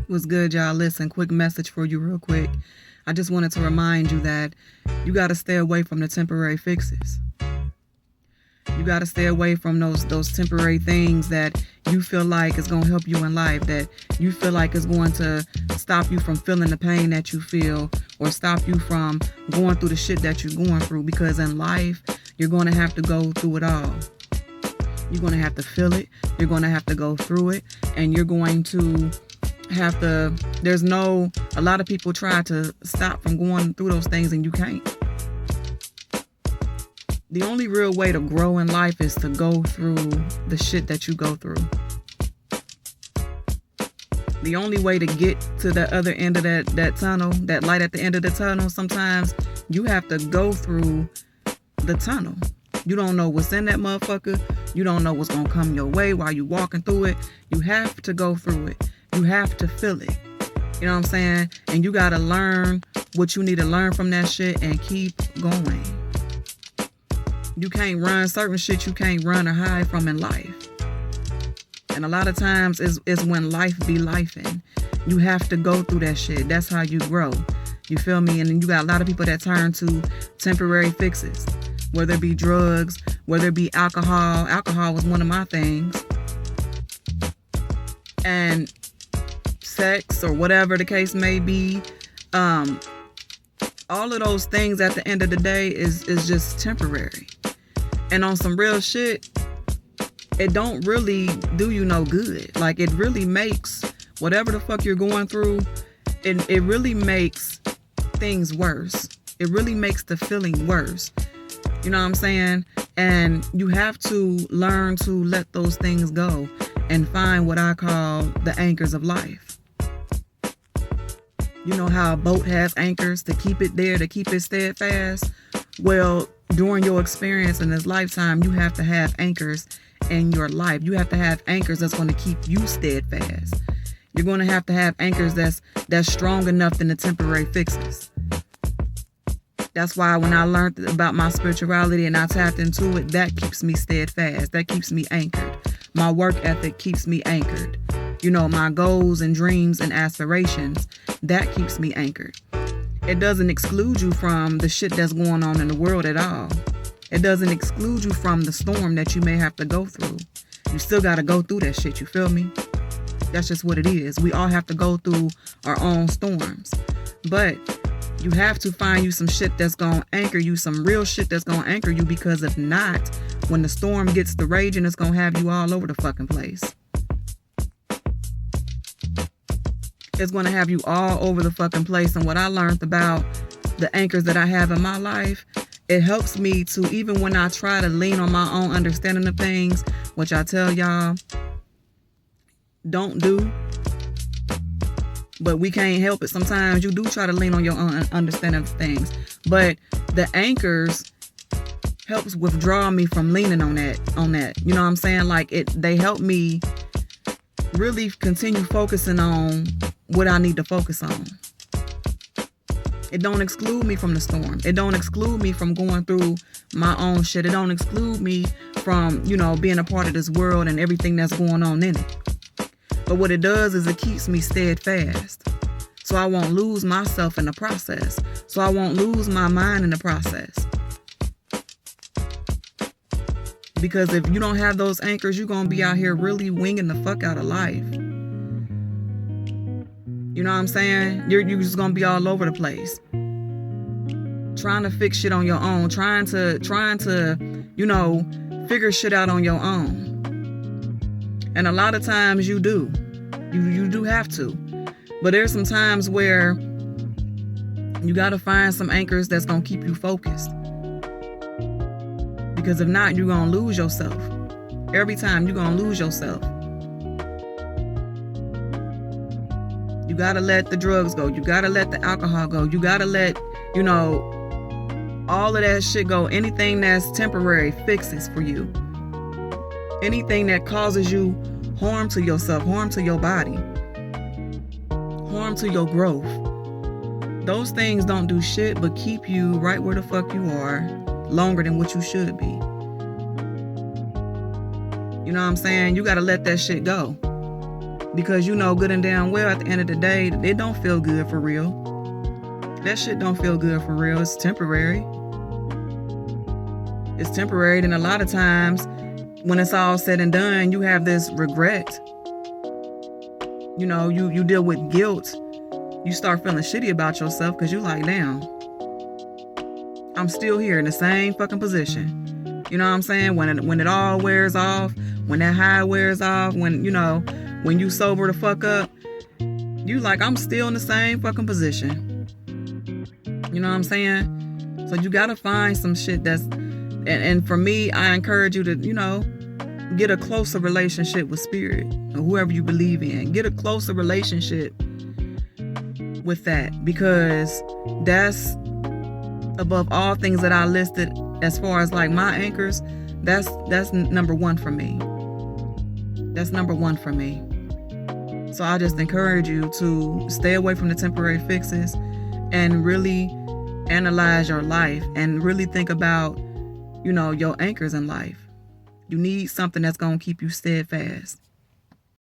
What's good, y'all? Listen, quick message for you real quick. I just wanted to remind you that you got to stay away from the temporary fixes. You got to stay away from those temporary things that you feel like is going to help you in life, that you feel like is going to stop you from feeling the pain that you feel or stop you from going through the shit that you're going through, because in life, you're going to have to go through it all. You're going to have to feel it. You're going to have to go through it, and you're going to have to, a lot of people try to stop from going through those things, and you can't. The only real way to grow in life is to go through the shit that you go through. The only way to get to the other end of that tunnel, that light at the end of the tunnel, sometimes you have to go through the tunnel. You don't know what's in that motherfucker. You don't know what's going to come your way while you walking through it. You have to go through it. You have to feel it. You know what I'm saying? And you got to learn what you need to learn from that shit and keep going. You can't run certain shit you can't run or hide from in life. And a lot of times it's when life be lifing. You have to go through that shit. That's how you grow. You feel me? And then you got a lot of people that turn to temporary fixes, whether it be drugs, whether it be alcohol. Alcohol was one of my things. And sex, or whatever the case may be. All of those things at the end of the day is just temporary. And on some real shit, it don't really do you no good. Like, it really makes whatever the fuck you're going through, it really makes things worse. It really makes the feeling worse. You know what I'm saying? And you have to learn to let those things go and find what I call the anchors of life. You know how a boat has anchors to keep it there, to keep it steadfast? Well, during your experience in this lifetime, you have to have anchors in your life. You have to have anchors that's going to keep you steadfast. You're going to have anchors that's strong enough than the temporary fixes. That's why when I learned about my spirituality and I tapped into it, that keeps me steadfast. That keeps me anchored. My work ethic keeps me anchored. You know, my goals and dreams and aspirations, that keeps me anchored. It doesn't exclude you from the shit that's going on in the world at all. It doesn't exclude you from the storm that you may have to go through. You still got to go through that shit, you feel me? That's just what it is. We all have to go through our own storms. But you have to find you some shit that's going to anchor you, some real shit that's going to anchor you, because if not, when the storm gets to raging, it's going to have you all over the fucking place. It's going to have you all over the fucking place. And what I learned about the anchors that I have in my life, it helps me to, even when I try to lean on my own understanding of things, which I tell y'all, don't do. But we can't help it. Sometimes you do try to lean on your own understanding of things. But the anchors helps withdraw me from leaning on that. You know what I'm saying? Like, they help me really continue focusing on what I need to focus on. It don't exclude me from the storm. It don't exclude me from going through my own shit. It don't exclude me from, being a part of this world and everything that's going on in it. But what it does is it keeps me steadfast. So I won't lose myself in the process. So I won't lose my mind in the process. Because if you don't have those anchors, you're going to be out here really winging the fuck out of life. You know what I'm saying? You're just going to be all over the place. Trying to fix shit on your own. Trying to, figure shit out on your own. And a lot of times you do. You do have to. But there's some times where you got to find some anchors that's going to keep you focused. Because if not, you're going to lose yourself. Every time you're going to lose yourself. You got to let the drugs go. You got to let the alcohol go. You got to let, all of that shit go. Anything that's temporary fixes for you. Anything that causes you harm to yourself, harm to your body, harm to your growth. Those things don't do shit but keep you right where the fuck you are longer than what you should be. You know what I'm saying? You got to let that shit go. Because you know good and damn well at the end of the day, it don't feel good for real. That shit don't feel good for real. It's temporary. It's temporary. And a lot of times when it's all said and done, you have this regret. You know, you deal with guilt. You start feeling shitty about yourself because you like, damn, I'm still here in the same fucking position. You know what I'm saying? When it all wears off, when that high wears off, when you sober the fuck up, you like, I'm still in the same fucking position. You know what I'm saying? So you gotta find some shit that's, and for me, I encourage you to, get a closer relationship with spirit or whoever you believe in. Get a closer relationship with that, because that's above all things that I listed as far as like my anchors. That's number one for me. That's number one for me. So I just encourage you to stay away from the temporary fixes and really analyze your life and really think about, your anchors in life. You need something that's going to keep you steadfast.